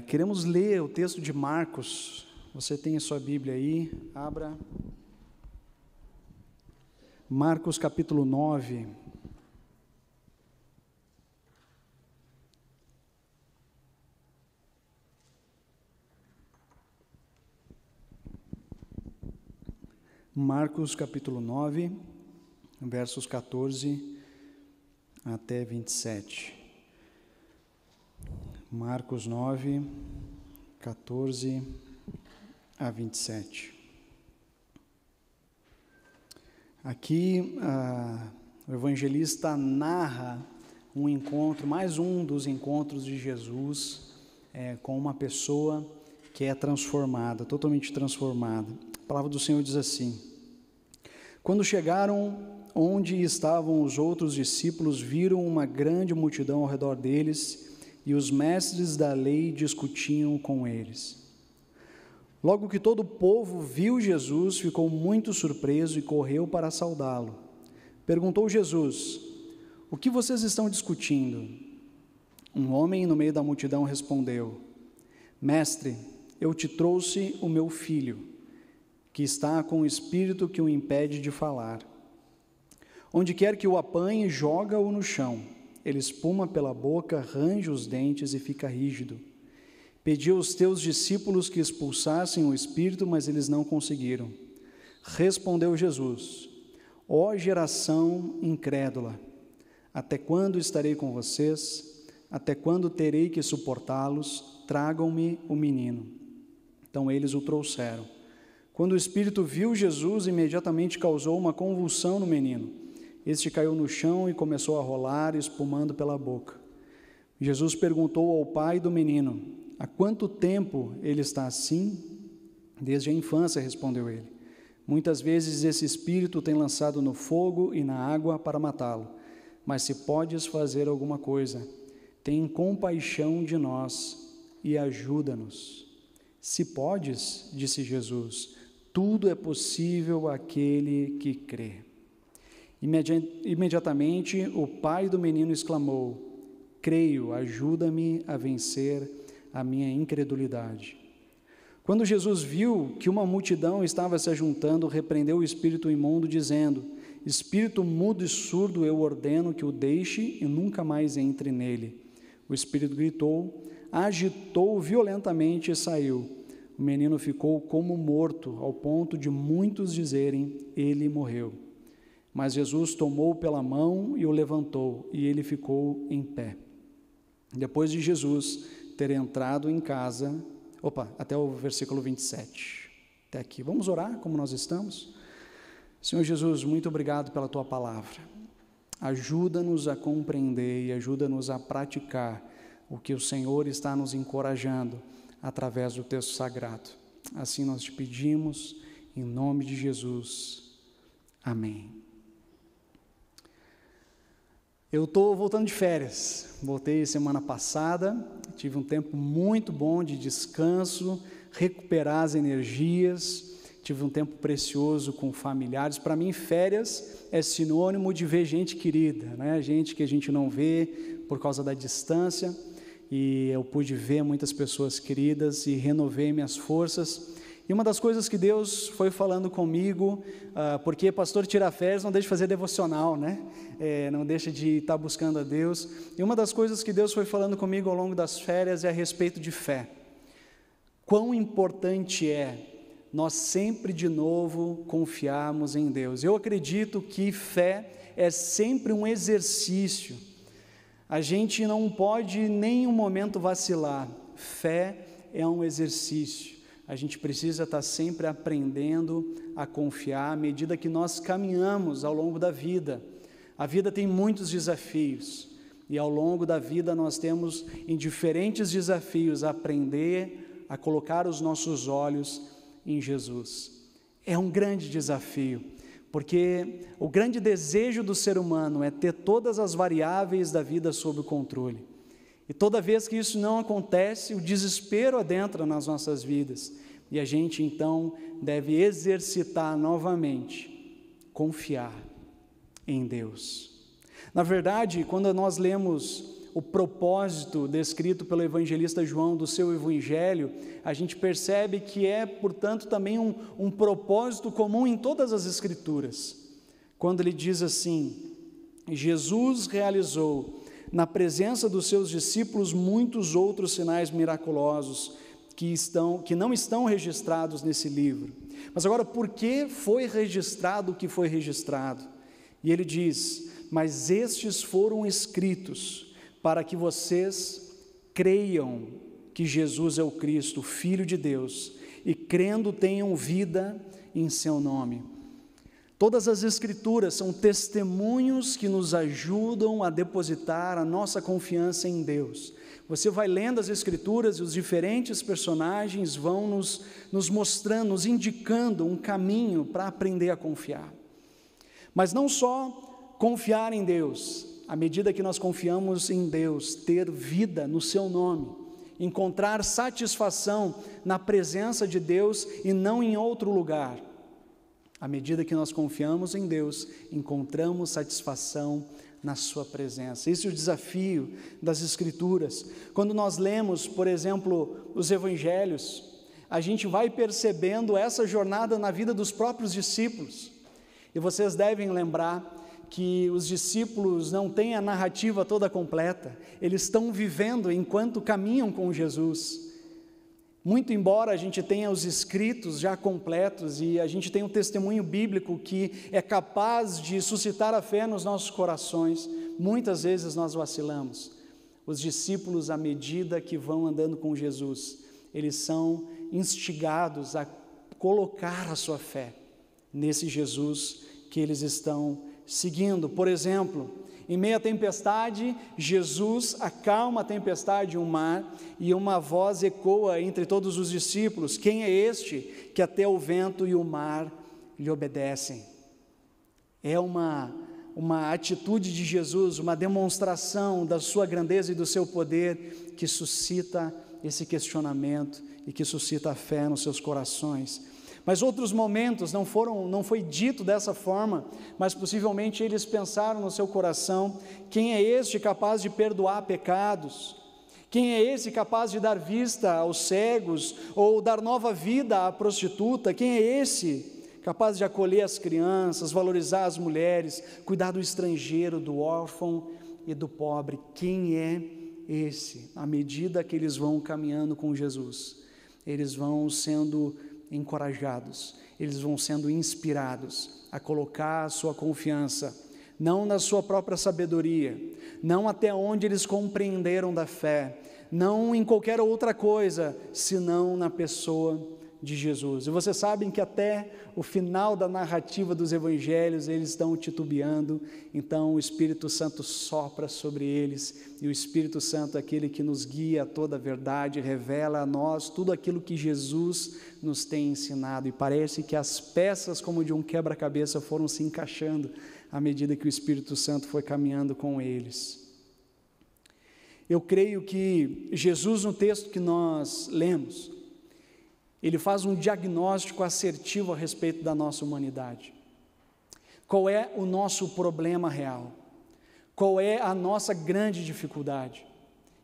Queremos ler o texto de Marcos. Você tem a sua Bíblia aí, abra. Marcos capítulo 9. Marcos capítulo 9, versos 14 até 27. Marcos 9, 14 a 27. Aqui o evangelista narra um encontro, mais um dos encontros de Jesus com uma pessoa que é transformada, totalmente transformada. A palavra do Senhor diz assim: quando chegaram onde estavam os outros discípulos, viram uma grande multidão ao redor deles, e os mestres da lei discutiam com eles. Logo que todo o povo viu Jesus, ficou muito surpreso e correu para saudá-lo. Perguntou Jesus: o que vocês estão discutindo? Um homem no meio da multidão respondeu: Mestre, eu te trouxe o meu filho, que está com o espírito que o impede de falar. Onde quer que o apanhe, joga-o no chão. Ele espuma pela boca, range os dentes e fica rígido. Pedi aos teus discípulos que expulsassem o espírito, mas eles não conseguiram. Respondeu Jesus: ó geração incrédula, até quando estarei com vocês? Até quando terei que suportá-los? Tragam-me o menino. Então eles o trouxeram. Quando o espírito viu Jesus, imediatamente causou uma convulsão no menino. Este caiu no chão e começou a rolar, espumando pela boca. Jesus perguntou ao pai do menino: há quanto tempo ele está assim? Desde a infância, respondeu ele. Muitas vezes esse espírito tem lançado no fogo e na água para matá-lo. Mas se podes fazer alguma coisa, tem compaixão de nós e ajuda-nos. Se podes, disse Jesus, tudo é possível àquele que crê. Imediatamente o pai do menino exclamou: creio, ajuda-me a vencer a minha incredulidade. Quando Jesus viu que uma multidão estava se ajuntando, repreendeu o espírito imundo, dizendo: espírito mudo e surdo, eu ordeno que o deixe e nunca mais entre nele. O espírito gritou, agitou violentamente e saiu. O menino ficou como morto, ao ponto de muitos dizerem: ele morreu. Mas Jesus tomou-o pela mão e o levantou, e ele ficou em pé. Depois de Jesus ter entrado em casa, até o versículo 27, até aqui. Vamos orar como nós estamos? Senhor Jesus, muito obrigado pela Tua palavra. Ajuda-nos a compreender e ajuda-nos a praticar o que o Senhor está nos encorajando através do texto sagrado. Assim nós te pedimos, em nome de Jesus. Amém. Eu estou voltando de férias, voltei semana passada, tive um tempo muito bom de descanso, recuperar as energias, tive um tempo precioso com familiares. Para mim, férias é sinônimo de ver gente querida, né? Gente que a gente não vê por causa da distância, e eu pude ver muitas pessoas queridas e renovei minhas forças. E uma das coisas que Deus foi falando comigo, porque pastor tira férias, não deixa de fazer devocional, né? Não deixa de estar buscando a Deus. E uma das coisas que Deus foi falando comigo ao longo das férias é a respeito de fé. Quão importante é nós sempre de novo confiarmos em Deus. Eu acredito que fé é sempre um exercício. A gente não pode em nenhum momento vacilar. Fé é um exercício. A gente precisa estar sempre aprendendo a confiar à medida que nós caminhamos ao longo da vida. A vida tem muitos desafios e ao longo da vida nós temos em diferentes desafios aprender a colocar os nossos olhos em Jesus. É um grande desafio, porque o grande desejo do ser humano é ter todas as variáveis da vida sob controle. E toda vez que isso não acontece, o desespero adentra nas nossas vidas. E a gente então deve exercitar novamente, confiar em Deus. Na verdade, quando nós lemos o propósito descrito pelo evangelista João do seu evangelho, a gente percebe que é, portanto, também um propósito comum em todas as Escrituras. Quando ele diz assim: Jesus realizou na presença dos seus discípulos muitos outros sinais miraculosos que não estão registrados nesse livro. Mas agora, por que foi registrado o que foi registrado? E ele diz: mas estes foram escritos para que vocês creiam que Jesus é o Cristo, o Filho de Deus, e crendo tenham vida em seu nome. Todas as Escrituras são testemunhos que nos ajudam a depositar a nossa confiança em Deus. Você vai lendo as Escrituras e os diferentes personagens vão nos mostrando, nos indicando um caminho para aprender a confiar. Mas não só confiar em Deus, à medida que nós confiamos em Deus, ter vida no seu nome, encontrar satisfação na presença de Deus e não em outro lugar. À medida que nós confiamos em Deus, encontramos satisfação na sua presença. Esse é o desafio das Escrituras. Quando nós lemos, por exemplo, os Evangelhos, a gente vai percebendo essa jornada na vida dos próprios discípulos. E vocês devem lembrar que os discípulos não têm a narrativa toda completa, eles estão vivendo enquanto caminham com Jesus. Muito embora a gente tenha os escritos já completos e a gente tenha um testemunho bíblico que é capaz de suscitar a fé nos nossos corações, muitas vezes nós vacilamos. Os discípulos, à medida que vão andando com Jesus, eles são instigados a colocar a sua fé nesse Jesus que eles estão seguindo. Por exemplo, em meio à tempestade, Jesus acalma a tempestade e o mar, e uma voz ecoa entre todos os discípulos: quem é este que até o vento e o mar lhe obedecem? É uma atitude de Jesus, uma demonstração da sua grandeza e do seu poder, que suscita esse questionamento e que suscita a fé nos seus corações. Mas outros momentos não foi dito dessa forma, mas possivelmente eles pensaram no seu coração: quem é este capaz de perdoar pecados? Quem é esse capaz de dar vista aos cegos ou dar nova vida à prostituta? Quem é esse capaz de acolher as crianças, valorizar as mulheres, cuidar do estrangeiro, do órfão e do pobre? Quem é esse? À medida que eles vão caminhando com Jesus, eles vão sendo encorajados, eles vão sendo inspirados a colocar a sua confiança, não na sua própria sabedoria, não até onde eles compreenderam da fé, não em qualquer outra coisa, senão na pessoa de Jesus. E vocês sabem que até o final da narrativa dos evangelhos eles estão titubeando, então o Espírito Santo sopra sobre eles, e o Espírito Santo é aquele que nos guia a toda a verdade, revela a nós tudo aquilo que Jesus nos tem ensinado, e parece que as peças como de um quebra-cabeça foram se encaixando à medida que o Espírito Santo foi caminhando com eles. Eu creio que Jesus, no texto que nós lemos, ele faz um diagnóstico assertivo a respeito da nossa humanidade. Qual é o nosso problema real? Qual é a nossa grande dificuldade?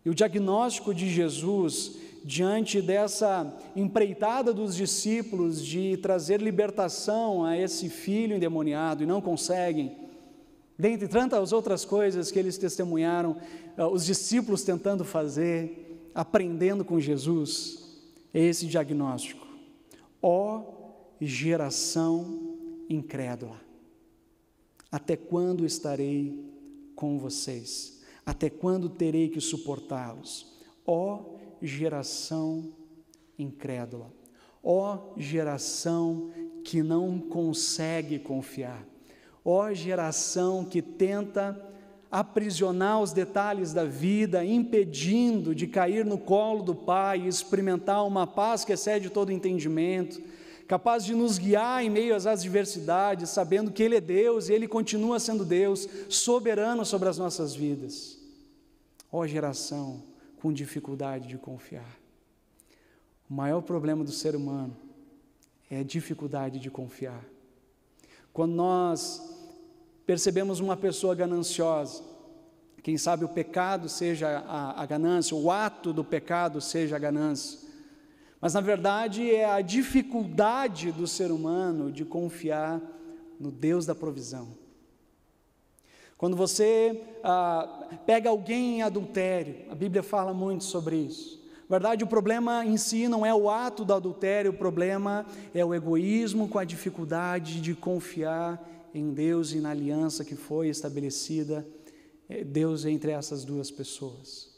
E o diagnóstico de Jesus, diante dessa empreitada dos discípulos de trazer libertação a esse filho endemoniado, e não conseguem, dentre tantas outras coisas que eles testemunharam, os discípulos tentando fazer, aprendendo com Jesus, é esse diagnóstico: ó geração incrédula, até quando estarei com vocês? Até quando terei que suportá-los? Ó geração incrédula, ó geração que não consegue confiar, ó geração que tenta aprisionar os detalhes da vida, impedindo de cair no colo do Pai e experimentar uma paz que excede todo entendimento, capaz de nos guiar em meio às adversidades, sabendo que Ele é Deus e Ele continua sendo Deus, soberano sobre as nossas vidas. Ó geração com dificuldade de confiar. O maior problema do ser humano é a dificuldade de confiar. Quando nós percebemos uma pessoa gananciosa, Quem sabe o pecado seja a ganância, o ato do pecado seja a ganância. Mas na verdade é a dificuldade do ser humano de confiar no Deus da provisão. Quando você pega alguém em adultério, a Bíblia fala muito sobre isso. Na verdade, o problema em si não é o ato do adultério, o problema é o egoísmo com a dificuldade de confiar em Deus e na aliança que foi estabelecida, Deus entre essas duas pessoas.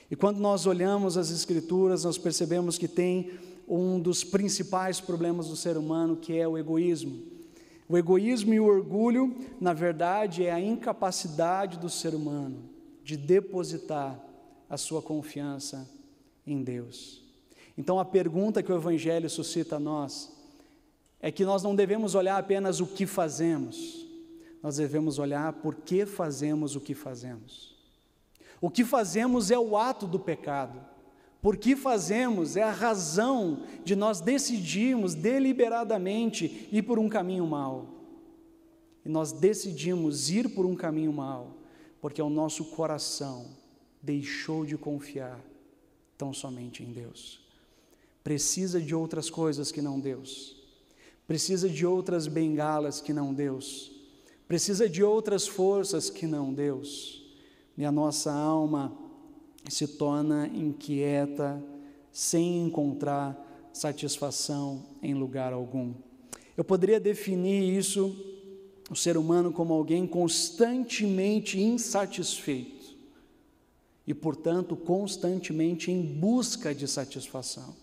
E quando nós olhamos as Escrituras, nós percebemos que tem um dos principais problemas do ser humano, que é o egoísmo. O egoísmo e o orgulho, na verdade, é a incapacidade do ser humano de depositar a sua confiança em Deus. Então a pergunta que o Evangelho suscita a nós é que nós não devemos olhar apenas o que fazemos, nós devemos olhar por que fazemos o que fazemos. O que fazemos é o ato do pecado. Por que fazemos é a razão de nós decidirmos deliberadamente ir por um caminho mau. E nós decidimos ir por um caminho mau porque o nosso coração deixou de confiar tão somente em Deus. Precisa de outras coisas que não Deus. Precisa de outras bengalas que não Deus. Precisa de outras forças que não Deus. E a nossa alma se torna inquieta, sem encontrar satisfação em lugar algum. Eu poderia definir isso, o ser humano, como alguém constantemente insatisfeito e, portanto, constantemente em busca de satisfação.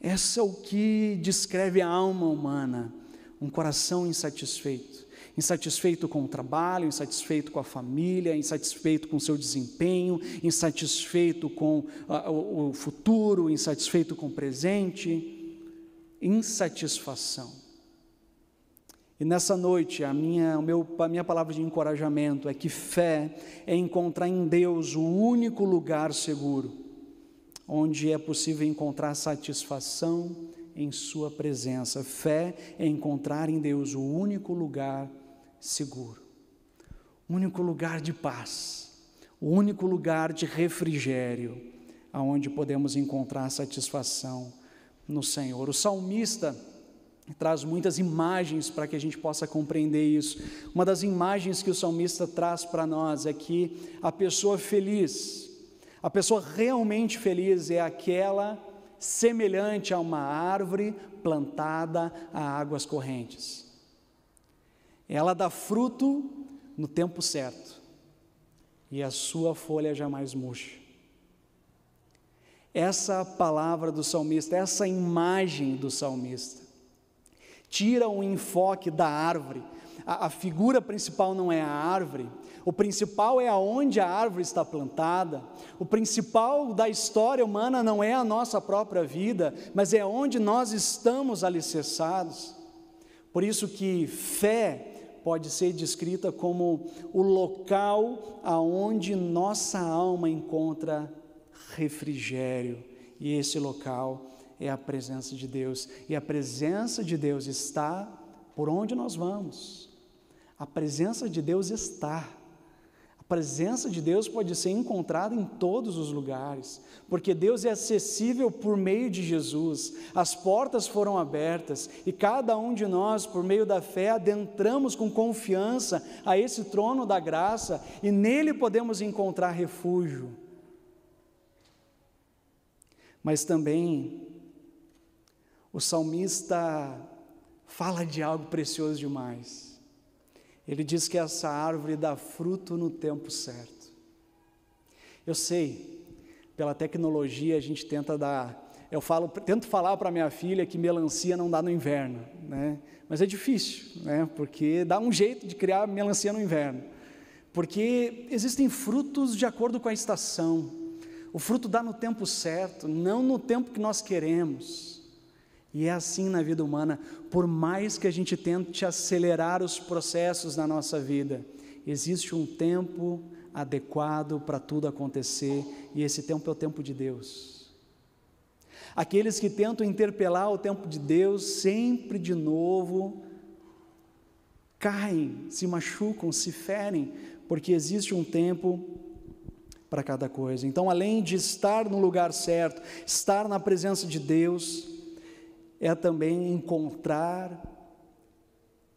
Essa é o que descreve a alma humana, um coração insatisfeito. Insatisfeito com o trabalho, insatisfeito com a família, insatisfeito com o seu desempenho, insatisfeito com o futuro, insatisfeito com o presente, insatisfação. E nessa noite, a minha palavra de encorajamento é que fé é encontrar em Deus o único lugar seguro, onde é possível encontrar satisfação em sua presença. Fé é encontrar em Deus o único lugar seguro, o único lugar de paz, o único lugar de refrigério, aonde podemos encontrar satisfação no Senhor. O salmista traz muitas imagens para que a gente possa compreender isso. Uma das imagens que o salmista traz para nós é que a pessoa feliz, a pessoa realmente feliz é aquela semelhante a uma árvore plantada a águas correntes. Ela dá fruto no tempo certo, e a sua folha jamais murcha. Essa palavra do salmista, essa imagem do salmista, tira o enfoque da árvore. A figura principal não é a árvore, o principal é aonde a árvore está plantada, o principal da história humana não é a nossa própria vida, mas é onde nós estamos alicerçados. Por isso que fé pode ser descrita como o local aonde nossa alma encontra refrigério, e esse local é a presença de Deus, e a presença de Deus está por onde nós vamos. A presença de Deus está. A presença de Deus pode ser encontrada em todos os lugares, porque Deus é acessível por meio de Jesus. As portas foram abertas e cada um de nós, por meio da fé, adentramos com confiança a esse trono da graça e nele podemos encontrar refúgio. Mas também o salmista fala de algo precioso demais. Ele diz que essa árvore dá fruto no tempo certo. Eu sei, pela tecnologia a gente tento falar para minha filha que melancia não dá no inverno, né? Mas é difícil, né? Porque dá um jeito de criar melancia no inverno, porque existem frutos de acordo com a estação. O fruto dá no tempo certo, não no tempo que nós queremos. E é assim na vida humana, por mais que a gente tente acelerar os processos na nossa vida, existe um tempo adequado para tudo acontecer, e esse tempo é o tempo de Deus. Aqueles que tentam interpelar o tempo de Deus, sempre de novo, caem, se machucam, se ferem, porque existe um tempo para cada coisa. Então, além de estar no lugar certo, estar na presença de Deus, é também encontrar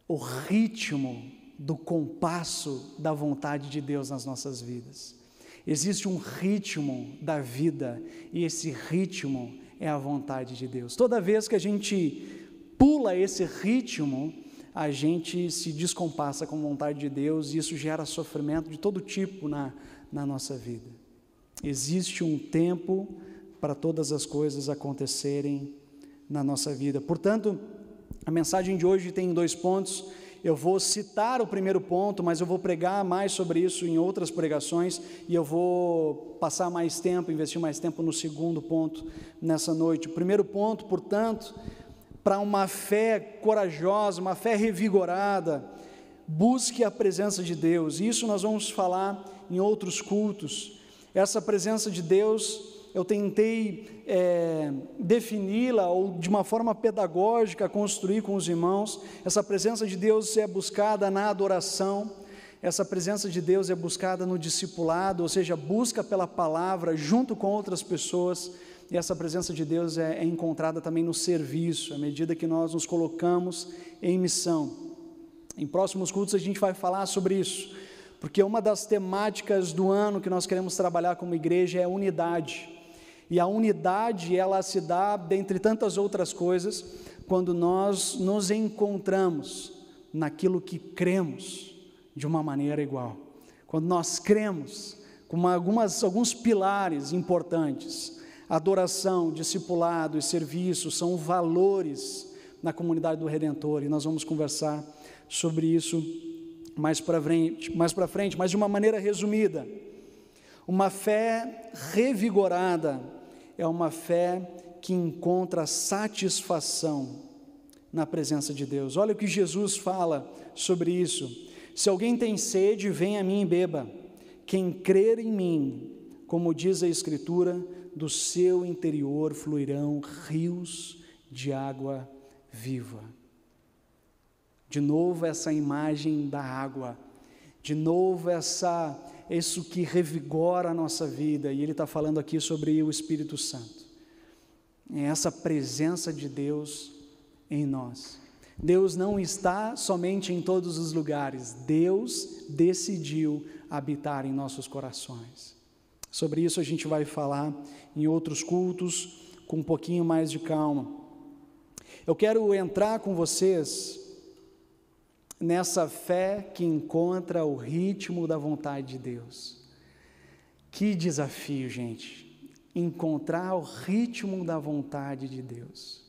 o ritmo do compasso da vontade de Deus nas nossas vidas. Existe um ritmo da vida, e esse ritmo é a vontade de Deus. Toda vez que a gente pula esse ritmo, a gente se descompassa com a vontade de Deus, e isso gera sofrimento de todo tipo na nossa vida. Existe um tempo para todas as coisas acontecerem na nossa vida. Portanto, a mensagem de hoje tem 2 pontos. Eu vou citar o primeiro ponto, mas eu vou pregar mais sobre isso em outras pregações, e eu vou passar mais tempo, investir mais tempo no segundo ponto nessa noite. O primeiro ponto, portanto, para uma fé corajosa, uma fé revigorada, busque a presença de Deus. Isso nós vamos falar em outros cultos. Essa presença de Deus, eu tentei defini-la, ou de uma forma pedagógica, construir com os irmãos. Essa presença de Deus é buscada na adoração, essa presença de Deus é buscada no discipulado, ou seja, busca pela palavra junto com outras pessoas, e essa presença de Deus é encontrada também no serviço, à medida que nós nos colocamos em missão. Em próximos cultos a gente vai falar sobre isso, porque uma das temáticas do ano que nós queremos trabalhar como igreja é a unidade. E a unidade, ela se dá, dentre tantas outras coisas, quando nós nos encontramos naquilo que cremos de uma maneira igual. Quando nós cremos com alguns pilares importantes, adoração, discipulado e serviço são valores na comunidade do Redentor, e nós vamos conversar sobre isso mais para frente, mas de uma maneira resumida. Uma fé revigorada é uma fé que encontra satisfação na presença de Deus. Olha o que Jesus fala sobre isso: se alguém tem sede, venha a mim e beba. Quem crer em mim, como diz a Escritura, do seu interior fluirão rios de água viva. De novo essa imagem da água, de novo isso que revigora a nossa vida, e ele está falando aqui sobre o Espírito Santo. É essa presença de Deus em nós. Deus não está somente em todos os lugares, Deus decidiu habitar em nossos corações. Sobre isso a gente vai falar em outros cultos, com um pouquinho mais de calma. Eu quero entrar com vocês nessa fé que encontra o ritmo da vontade de Deus. Que desafio, gente, encontrar o ritmo da vontade de Deus.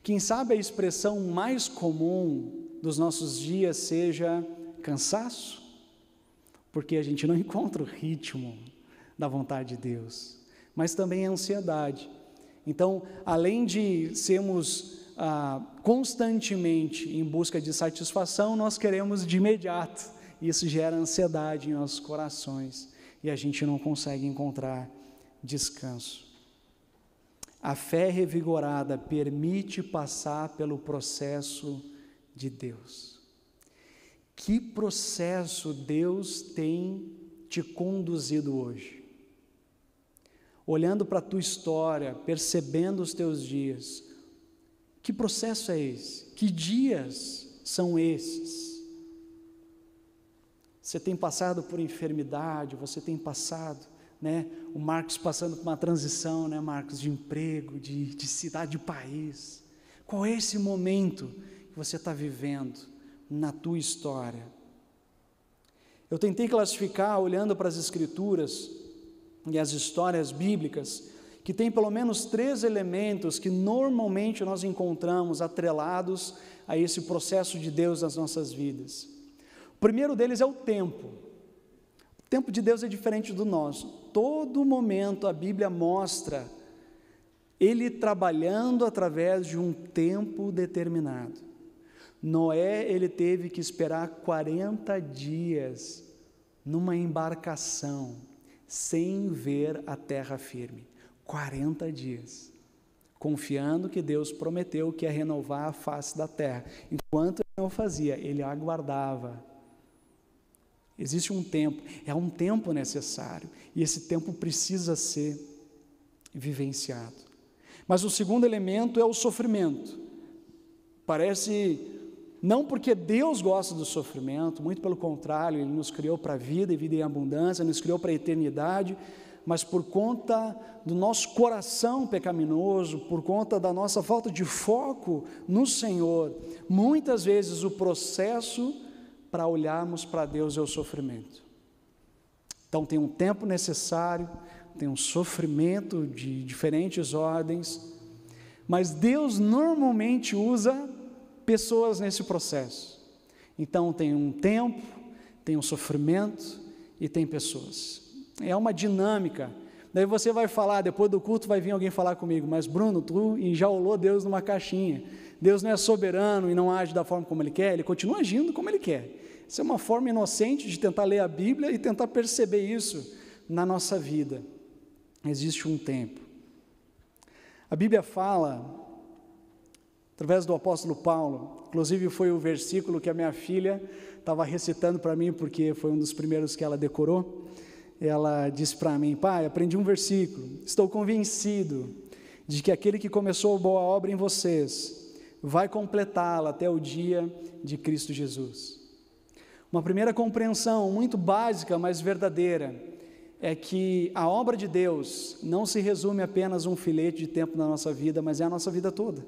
Quem sabe a expressão mais comum dos nossos dias seja cansaço, porque a gente não encontra o ritmo da vontade de Deus, mas também a ansiedade. Então, além de sermos constantemente em busca de satisfação, nós queremos de imediato. Isso gera ansiedade em nossos corações, e a gente não consegue encontrar descanso. A fé revigorada permite passar pelo processo de Deus. Que processo Deus tem te conduzido hoje? Olhando para a tua história, percebendo os teus dias, que processo é esse? Que dias são esses? Você tem passado por enfermidade, você tem passado, o Marcos passando por uma transição, Marcos, de emprego, de cidade, de país. Qual é esse momento que você está vivendo na tua história? Eu tentei classificar, olhando para as Escrituras e as histórias bíblicas, que tem pelo menos 3 elementos que normalmente nós encontramos atrelados a esse processo de Deus nas nossas vidas. O primeiro deles é o tempo. O tempo de Deus é diferente do nosso. Todo momento a Bíblia mostra Ele trabalhando através de um tempo determinado. Noé, ele teve que esperar 40 dias numa embarcação, sem ver a terra firme. 40 dias, confiando que Deus prometeu que ia renovar a face da terra. Enquanto ele não fazia, ele aguardava. Existe um tempo, é um tempo necessário, e esse tempo precisa ser vivenciado. Mas o segundo elemento é o sofrimento. Parece, não porque Deus gosta do sofrimento, muito pelo contrário, Ele nos criou para a vida e vida em abundância, nos criou para a eternidade, mas por conta do nosso coração pecaminoso, por conta da nossa falta de foco no Senhor, muitas vezes o processo para olharmos para Deus é o sofrimento. Então tem um tempo necessário, tem um sofrimento de diferentes ordens, mas Deus normalmente usa pessoas nesse processo. Então tem um tempo, tem um sofrimento e tem pessoas. É uma dinâmica. Daí você vai falar, depois do culto vai vir alguém falar comigo, mas Bruno, tu enjaulou Deus numa caixinha. Deus não é soberano e não age da forma como Ele quer, Ele continua agindo como Ele quer. Isso é uma forma inocente de tentar ler a Bíblia e tentar perceber isso na nossa vida. Existe um tempo. A Bíblia fala, através do apóstolo Paulo, inclusive foi o versículo que a minha filha estava recitando para mim, porque foi um dos primeiros que ela decorou. Ela disse para mim: pai, aprendi um versículo, estou convencido de que aquele que começou a boa obra em vocês, vai completá-la até o dia de Cristo Jesus. Uma primeira compreensão muito básica, mas verdadeira, é que a obra de Deus não se resume apenas a um filete de tempo na nossa vida, mas é a nossa vida toda.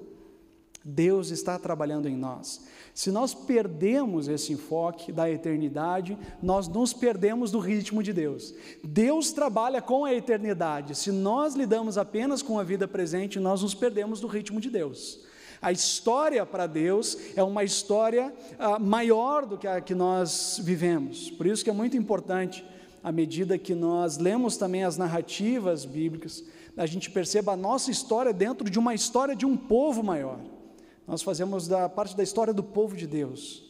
Deus está trabalhando em nós. Se nós perdemos esse enfoque da eternidade, nós nos perdemos do ritmo de Deus. Deus trabalha com a eternidade. Se nós lidamos apenas com a vida presente, nós nos perdemos do ritmo de Deus. A história para Deus é uma história maior do que a que nós vivemos. Por isso que é muito importante, à medida que nós lemos também as narrativas bíblicas, a gente perceba a nossa história dentro de uma história de um povo maior. Nós fazemos parte da história do povo de Deus,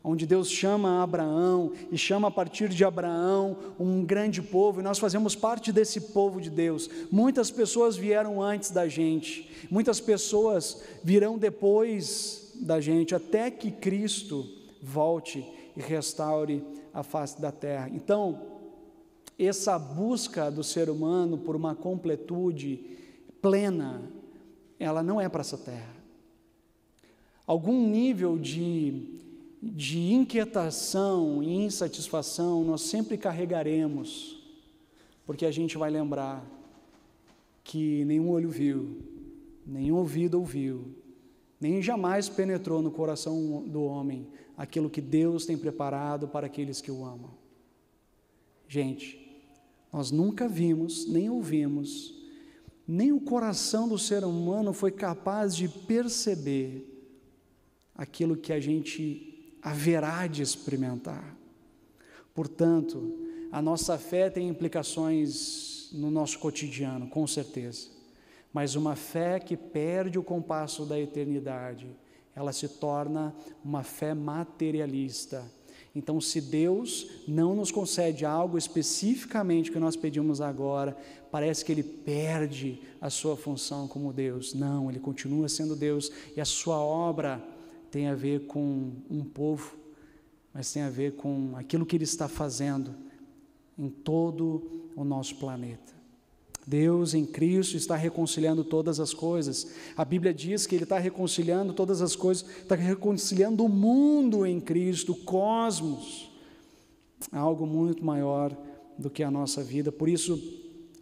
onde Deus chama Abraão e chama a partir de Abraão um grande povo, e nós fazemos parte desse povo de Deus. Muitas pessoas vieram antes da gente, muitas pessoas virão depois da gente, até que Cristo volte e restaure a face da terra. Então, essa busca do ser humano por uma completude plena, ela não é para essa terra. Algum nível de inquietação e insatisfação nós sempre carregaremos, porque a gente vai lembrar que nenhum olho viu, nenhum ouvido ouviu, nem jamais penetrou no coração do homem aquilo que Deus tem preparado para aqueles que o amam. Gente, nós nunca vimos, nem ouvimos, nem o coração do ser humano foi capaz de perceber aquilo que a gente haverá de experimentar. Portanto, a nossa fé tem implicações no nosso cotidiano, com certeza, mas uma fé que perde o compasso da eternidade, ela se torna uma fé materialista. Então, se Deus não nos concede algo especificamente que nós pedimos agora, parece que Ele perde a sua função como Deus. Não, Ele continua sendo Deus, e a sua obra tem a ver com um povo, mas tem a ver com aquilo que Ele está fazendo em todo o nosso planeta. Deus em Cristo está reconciliando todas as coisas. A Bíblia diz que Ele está reconciliando todas as coisas, está reconciliando o mundo em Cristo, o cosmos, algo muito maior do que a nossa vida. Por isso,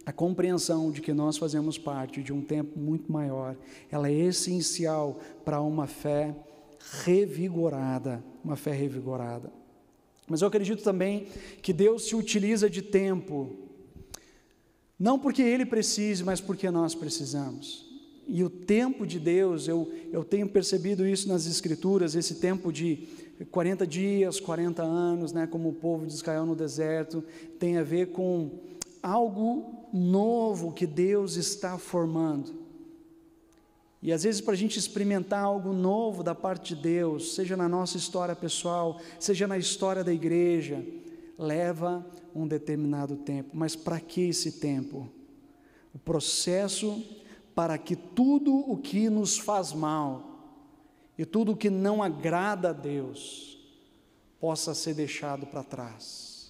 a compreensão de que nós fazemos parte de um tempo muito maior, ela é essencial para uma fé revigorada, uma fé revigorada. Mas eu acredito também que Deus se utiliza de tempo, não porque Ele precise, mas porque nós precisamos. E o tempo de Deus, eu tenho percebido isso nas Escrituras, esse tempo de 40 dias, 40 anos, né, como o povo de Israel no deserto, tem a ver com algo novo que Deus está formando. E às vezes para a gente experimentar algo novo da parte de Deus, seja na nossa história pessoal, seja na história da igreja, leva um determinado tempo. Mas para que esse tempo? O processo para que tudo o que nos faz mal e tudo o que não agrada a Deus possa ser deixado para trás.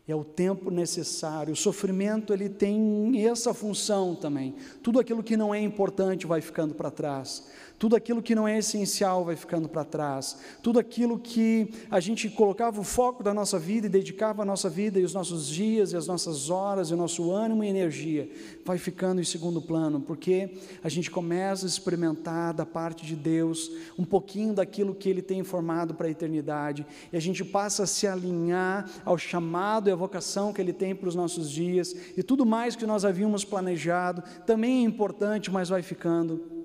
é o tempo necessário. O sofrimento, ele tem essa função também. Tudo aquilo que não é importante vai ficando para trás. Tudo aquilo que não é essencial vai ficando para trás. Tudo aquilo que a gente colocava o foco da nossa vida e dedicava a nossa vida e os nossos dias e as nossas horas e o nosso ânimo e energia vai ficando em segundo plano, porque a gente começa a experimentar da parte de Deus um pouquinho daquilo que Ele tem formado para a eternidade, e a gente passa a se alinhar ao chamado e à vocação que Ele tem para os nossos dias, e tudo mais que nós havíamos planejado também é importante, mas vai ficando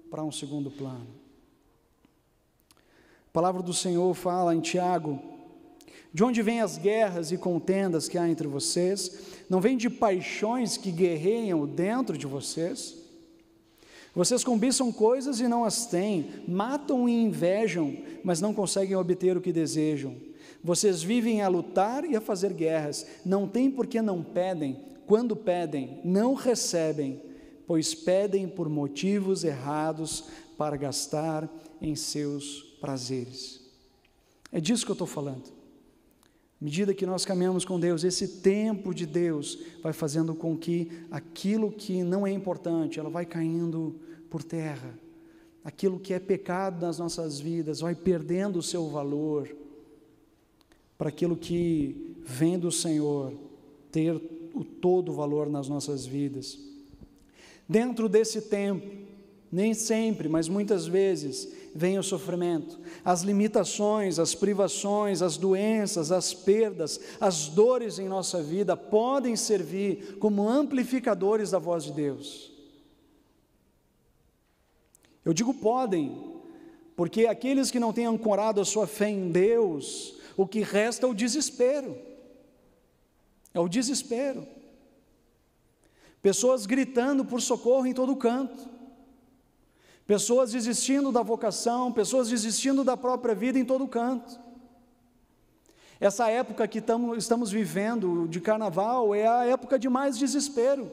para um segundo plano. A palavra do Senhor fala em Tiago: de onde vêm as guerras e contendas que há entre vocês? Não vem de paixões que guerreiam dentro de vocês? Vocês cobiçam coisas e não as têm, matam e invejam, mas não conseguem obter o que desejam. Vocês vivem a lutar e a fazer guerras, não têm porque não pedem, quando pedem, não recebem, pois pedem por motivos errados para gastar em seus prazeres. É disso que eu estou falando. À medida que nós caminhamos com Deus, esse tempo de Deus vai fazendo com que aquilo que não é importante, ela vai caindo por terra. Aquilo que é pecado nas nossas vidas vai perdendo o seu valor, para aquilo que vem do Senhor ter o todo o valor nas nossas vidas. Dentro desse tempo, nem sempre, mas muitas vezes, vem o sofrimento, as limitações, as privações, as doenças, as perdas, as dores em nossa vida podem servir como amplificadores da voz de Deus. Eu digo podem, porque aqueles que não têm ancorado a sua fé em Deus, o que resta é o desespero. É o desespero. Pessoas gritando por socorro em todo canto, pessoas desistindo da vocação, pessoas desistindo da própria vida em todo canto. Essa época que estamos vivendo de carnaval é a época de mais desespero,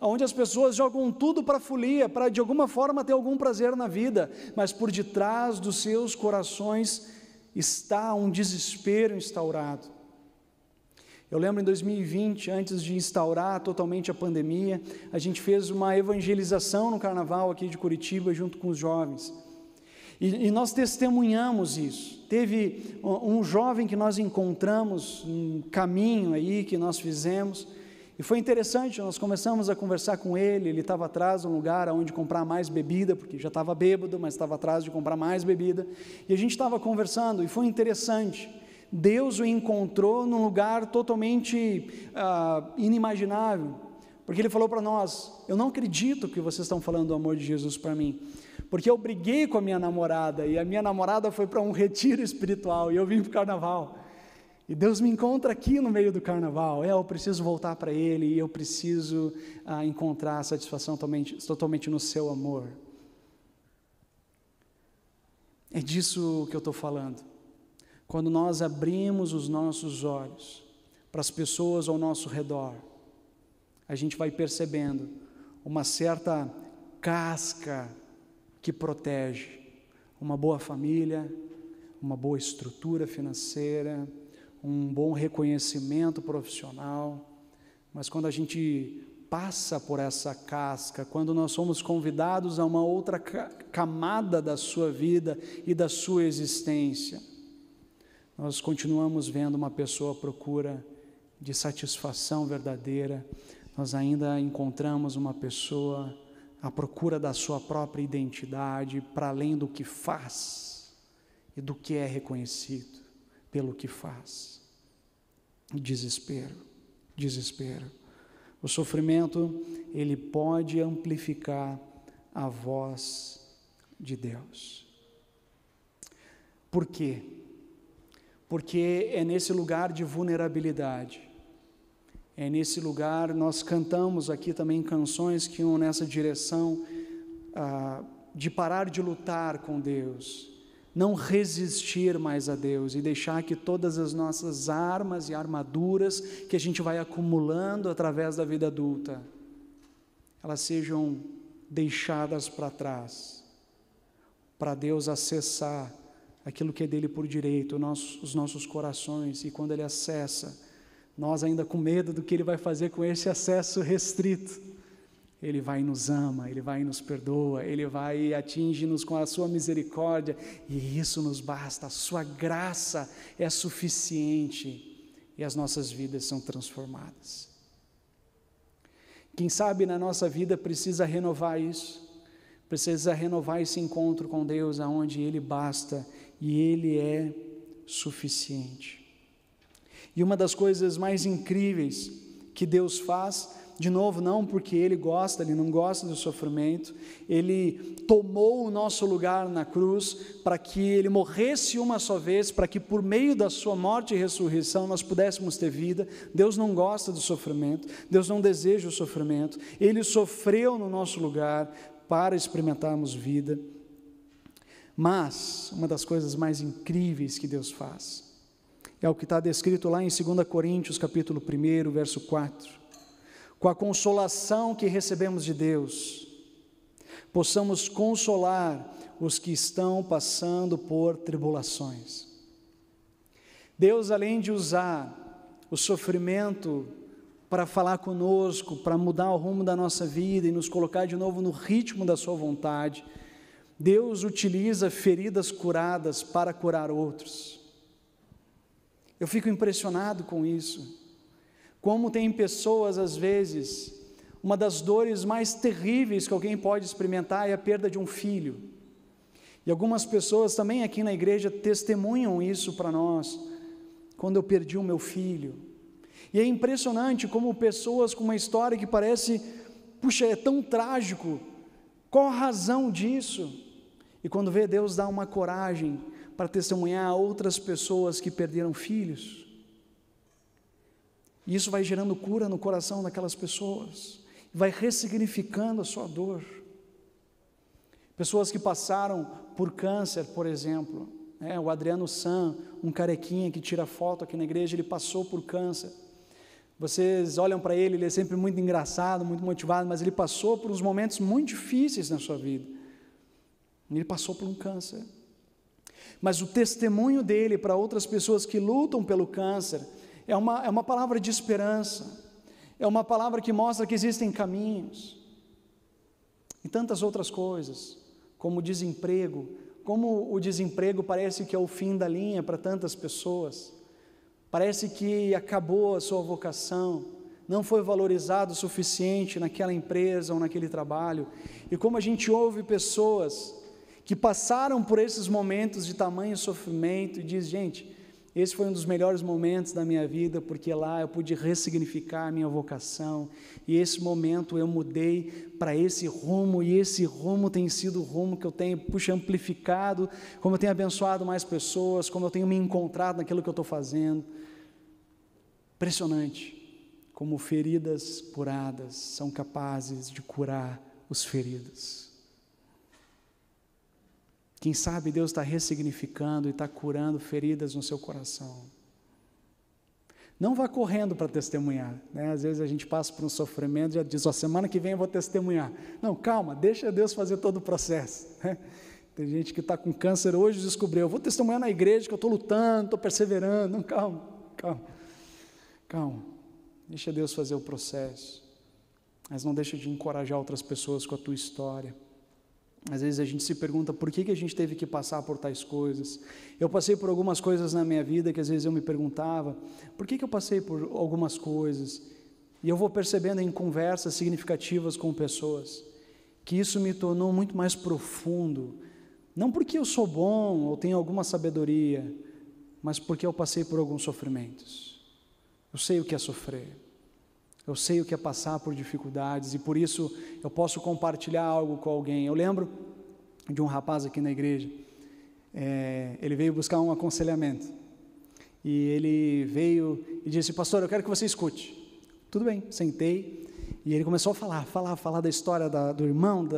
onde as pessoas jogam tudo para a folia, para de alguma forma ter algum prazer na vida, mas por detrás dos seus corações está um desespero instaurado. Eu lembro em 2020, antes de instaurar totalmente a pandemia, a gente fez uma evangelização no carnaval aqui de Curitiba junto com os jovens, e nós testemunhamos isso. Teve um jovem que nós encontramos, um caminho aí que nós fizemos, e foi interessante. Nós começamos a conversar com ele. Ele estava atrás de um lugar onde comprar mais bebida, porque já estava bêbado, mas estava atrás de comprar mais bebida, e a gente estava conversando, e foi interessante. Deus o encontrou num lugar totalmente inimaginável, porque Ele falou para nós: eu não acredito que vocês estão falando do amor de Jesus para mim, porque eu briguei com a minha namorada, e a minha namorada foi para um retiro espiritual, e eu vim para o carnaval, e Deus me encontra aqui no meio do carnaval. Eu preciso voltar para Ele, e eu preciso encontrar satisfação totalmente no seu amor. É disso que eu estou falando. Quando nós abrimos os nossos olhos para as pessoas ao nosso redor, a gente vai percebendo uma certa casca que protege uma boa família, uma boa estrutura financeira, um bom reconhecimento profissional. Mas quando a gente passa por essa casca, quando nós somos convidados a uma outra camada da sua vida e da sua existência, nós continuamos vendo uma pessoa à procura de satisfação verdadeira. Nós ainda encontramos uma pessoa à procura da sua própria identidade, para além do que faz e do que é reconhecido pelo que faz. Desespero, desespero. O sofrimento, ele pode amplificar a voz de Deus. Por quê? Porque é nesse lugar de vulnerabilidade, é nesse lugar. Nós cantamos aqui também canções que iam nessa direção de parar de lutar com Deus, não resistir mais a Deus e deixar que todas as nossas armas e armaduras que a gente vai acumulando através da vida adulta, elas sejam deixadas para trás, para Deus acessar aquilo que é dele por direito, os nossos corações. E quando Ele acessa, nós ainda com medo do que Ele vai fazer com esse acesso restrito. Ele vai e nos ama, Ele vai e nos perdoa, Ele vai e atinge-nos com a sua misericórdia, e isso nos basta. A sua graça é suficiente e as nossas vidas são transformadas. Quem sabe na nossa vida precisa renovar isso, precisa renovar esse encontro com Deus, aonde Ele basta e Ele é suficiente. E uma das coisas mais incríveis que Deus faz, de novo, não porque Ele gosta, Ele não gosta do sofrimento, Ele tomou o nosso lugar na cruz, para que Ele morresse uma só vez, para que por meio da sua morte e ressurreição nós pudéssemos ter vida. Deus não gosta do sofrimento, Deus não deseja o sofrimento, Ele sofreu no nosso lugar para experimentarmos vida. Mas, uma das coisas mais incríveis que Deus faz, é o que está descrito lá em 2 Coríntios, capítulo 1, verso 4. Com a consolação que recebemos de Deus, possamos consolar os que estão passando por tribulações. Deus, além de usar o sofrimento para falar conosco, para mudar o rumo da nossa vida e nos colocar de novo no ritmo da sua vontade, Deus utiliza feridas curadas para curar outros. Eu fico impressionado com isso. Como tem pessoas, às vezes, uma das dores mais terríveis que alguém pode experimentar é a perda de um filho. E algumas pessoas também aqui na igreja testemunham isso para nós, quando eu perdi o meu filho. E é impressionante como pessoas com uma história que parece, puxa, é tão trágico, qual a razão disso? E quando vê, Deus dá uma coragem para testemunhar a outras pessoas que perderam filhos. E isso vai gerando cura no coração daquelas pessoas, vai ressignificando a sua dor. Pessoas que passaram por câncer, por exemplo, o Adriano San, um carequinha que tira foto aqui na igreja, ele passou por câncer. Vocês olham para ele é sempre muito engraçado, muito motivado, mas ele passou por uns momentos muito difíceis na sua vida. Ele passou por um câncer. Mas o testemunho dele para outras pessoas que lutam pelo câncer é uma palavra de esperança, é uma palavra que mostra que existem caminhos. E tantas outras coisas, como o desemprego, como o desemprego parece que é o fim da linha para tantas pessoas, parece que acabou a sua vocação, não foi valorizado o suficiente naquela empresa ou naquele trabalho, e como a gente ouve pessoas que passaram por esses momentos de tamanho sofrimento e diz, gente, esse foi um dos melhores momentos da minha vida, porque lá eu pude ressignificar a minha vocação, e esse momento eu mudei para esse rumo, e esse rumo tem sido o rumo que eu tenho, amplificado, como eu tenho abençoado mais pessoas, como eu tenho me encontrado naquilo que eu estou fazendo. Impressionante, como feridas curadas são capazes de curar os feridos. Quem sabe Deus está ressignificando e está curando feridas no seu coração. Não vá correndo para testemunhar, né? Às vezes a gente passa por um sofrimento e já diz, semana que vem eu vou testemunhar. Não, calma, deixa Deus fazer todo o processo, né? Tem gente que está com câncer hoje e descobriu, eu vou testemunhar na igreja que eu estou lutando, estou perseverando. Não, calma, deixa Deus fazer o processo, mas não deixa de encorajar outras pessoas com a tua história. Às vezes a gente se pergunta por que a gente teve que passar por tais coisas. Eu passei por algumas coisas na minha vida que às vezes eu me perguntava, por que eu passei por algumas coisas? E eu vou percebendo em conversas significativas com pessoas, que isso me tornou muito mais profundo, não porque eu sou bom ou tenho alguma sabedoria, mas porque eu passei por alguns sofrimentos. Eu sei o que é sofrer. Eu sei o que é passar por dificuldades e por isso eu posso compartilhar algo com alguém. Eu lembro de um rapaz aqui na igreja, ele veio buscar um aconselhamento e ele veio e disse, pastor, eu quero que você escute. Tudo bem, sentei e ele começou a falar da história do irmão,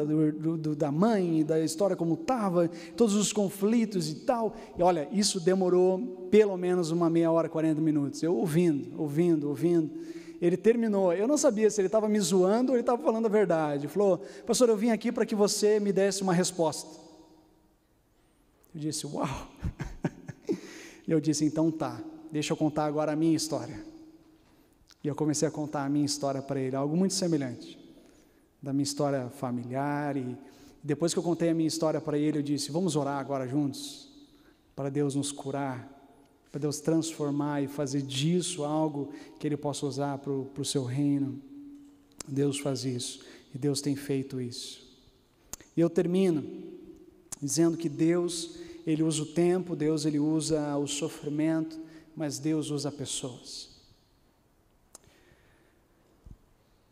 da mãe, da história como estava, todos os conflitos e tal. E olha, isso demorou pelo menos uma meia hora, 40 minutos. Eu ouvindo. Ele terminou, eu não sabia se ele estava me zoando ou ele estava falando a verdade. Ele falou, pastor, eu vim aqui para que você me desse uma resposta. Eu disse, uau. E eu disse, então tá, deixa eu contar agora a minha história. E eu comecei a contar a minha história para ele, algo muito semelhante, da minha história familiar. E depois que eu contei a minha história para ele, eu disse: vamos orar agora juntos, para Deus nos curar, para Deus transformar e fazer disso algo que Ele possa usar para o seu reino. Deus faz isso, e Deus tem feito isso. E eu termino dizendo que Deus, Ele usa o tempo, Deus, Ele usa o sofrimento, mas Deus usa pessoas.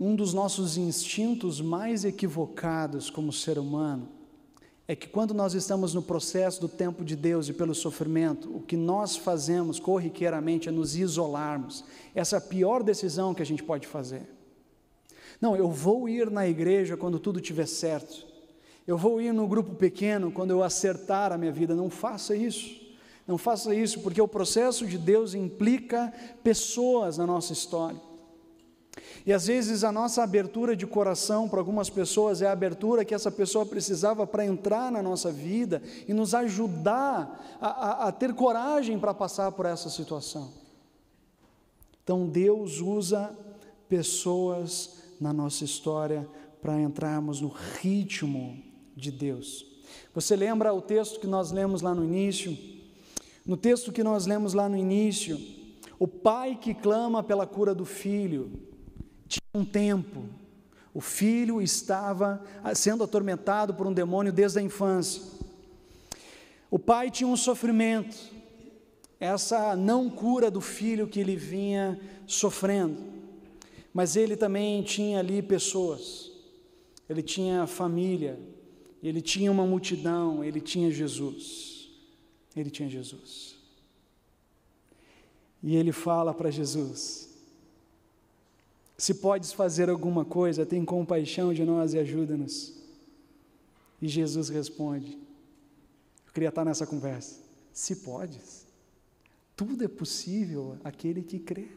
Um dos nossos instintos mais equivocados como ser humano é que quando nós estamos no processo do tempo de Deus e pelo sofrimento, o que nós fazemos corriqueiramente é nos isolarmos. Essa é a pior decisão que a gente pode fazer. Não, eu vou ir na igreja quando tudo estiver certo. Eu vou ir no grupo pequeno quando eu acertar a minha vida. Não faça isso. Não faça isso, porque o processo de Deus implica pessoas na nossa história. E às vezes a nossa abertura de coração para algumas pessoas é a abertura que essa pessoa precisava para entrar na nossa vida e nos ajudar a ter coragem para passar por essa situação. Então Deus usa pessoas na nossa história para entrarmos no ritmo de Deus. Você lembra o texto que nós lemos lá no início? No texto que nós lemos lá no início, o pai que clama pela cura do filho, tinha um tempo, o filho estava sendo atormentado por um demônio desde a infância. O pai tinha um sofrimento, essa não cura do filho que ele vinha sofrendo, mas ele também tinha ali pessoas, ele tinha família, ele tinha uma multidão, ele tinha Jesus, e ele fala para Jesus: se podes fazer alguma coisa, tem compaixão de nós e ajuda-nos. E Jesus responde, eu queria estar nessa conversa: se podes, tudo é possível àquele que crê.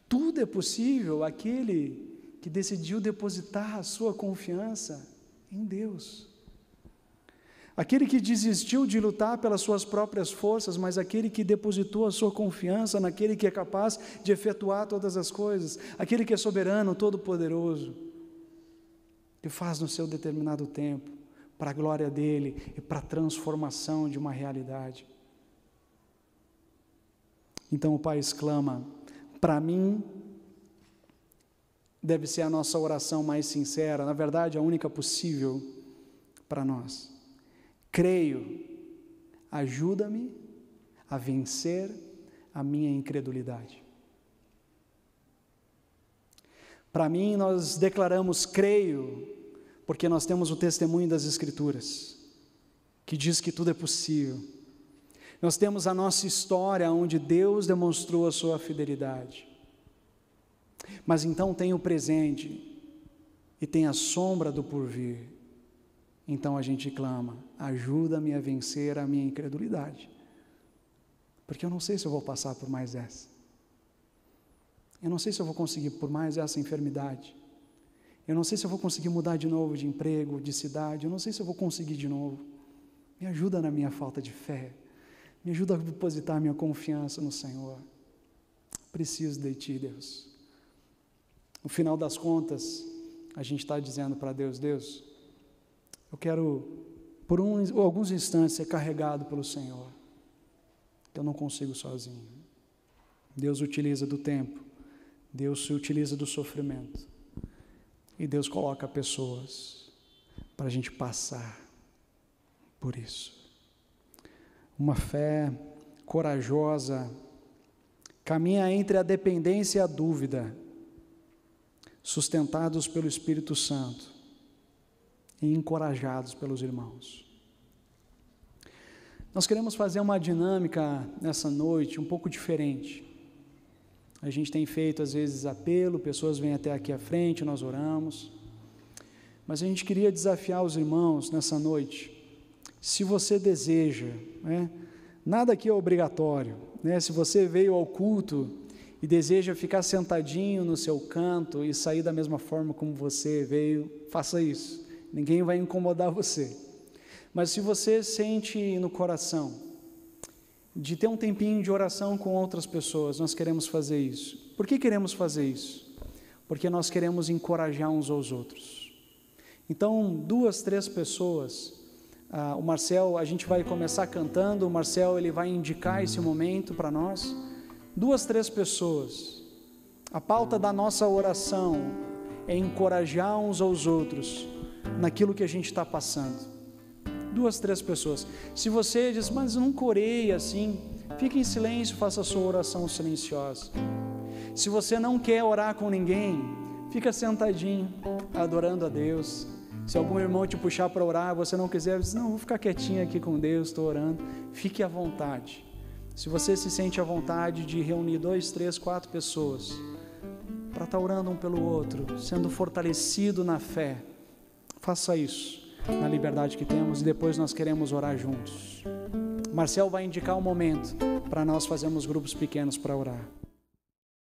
Tudo é possível àquele que decidiu depositar a sua confiança em Deus. Aquele que desistiu de lutar pelas suas próprias forças, mas aquele que depositou a sua confiança naquele que é capaz de efetuar todas as coisas, aquele que é soberano, todo-poderoso, que faz no seu determinado tempo, para a glória dele e para a transformação de uma realidade. Então o Pai exclama: para mim, deve ser a nossa oração mais sincera, na verdade a única possível para nós. Creio, ajuda-me a vencer a minha incredulidade. Para mim, nós declaramos creio, porque nós temos o testemunho das Escrituras, que diz que tudo é possível. Nós temos a nossa história, onde Deus demonstrou a sua fidelidade. Mas então tem o presente, e tem a sombra do porvir. Então a gente clama: ajuda-me a vencer a minha incredulidade, porque eu não sei se eu vou passar por mais essa, eu não sei se eu vou conseguir por mais essa enfermidade, eu não sei se eu vou conseguir mudar de novo de emprego, de cidade, eu não sei se eu vou conseguir de novo. Me ajuda na minha falta de fé, me ajuda a depositar minha confiança no Senhor. Preciso de Ti, Deus. No final das contas, a gente está dizendo para Deus: Deus, eu quero, por alguns instantes, ser carregado pelo Senhor. Eu não consigo sozinho. Deus utiliza do tempo, Deus se utiliza do sofrimento, e Deus coloca pessoas para a gente passar por isso. Uma fé corajosa caminha entre a dependência e a dúvida, sustentados pelo Espírito Santo e encorajados pelos irmãos. Nós queremos fazer uma dinâmica nessa noite um pouco diferente. A gente tem feito às vezes apelo, pessoas vêm até aqui à frente, nós oramos, mas a gente queria desafiar os irmãos nessa noite. Se você deseja, nada aqui é obrigatório, se você veio ao culto e deseja ficar sentadinho no seu canto e sair da mesma forma como você veio, faça isso. Ninguém vai incomodar você. Mas se você sente no coração de ter um tempinho de oração com outras pessoas, nós queremos fazer isso. Por que queremos fazer isso? Porque nós queremos encorajar uns aos outros. Então, 2, 3 pessoas, o Marcel, a gente vai começar cantando, o Marcel ele vai indicar esse momento para nós. 2, 3 pessoas. A pauta da nossa oração é encorajar uns aos outros naquilo que a gente está passando. 2, 3 pessoas. Se você diz, mas eu nunca orei assim, fique em silêncio, faça a sua oração silenciosa. Se você não quer orar com ninguém, fica sentadinho, adorando a Deus. Se algum irmão te puxar para orar, você não quiser, diz, não, vou ficar quietinho aqui com Deus, estou orando. Fique à vontade. Se você se sente à vontade de reunir 2, 3, 4 pessoas, para estar orando um pelo outro, sendo fortalecido na fé, faça isso, na liberdade que temos, e depois nós queremos orar juntos. Marcel vai indicar um momento para nós fazermos grupos pequenos para orar.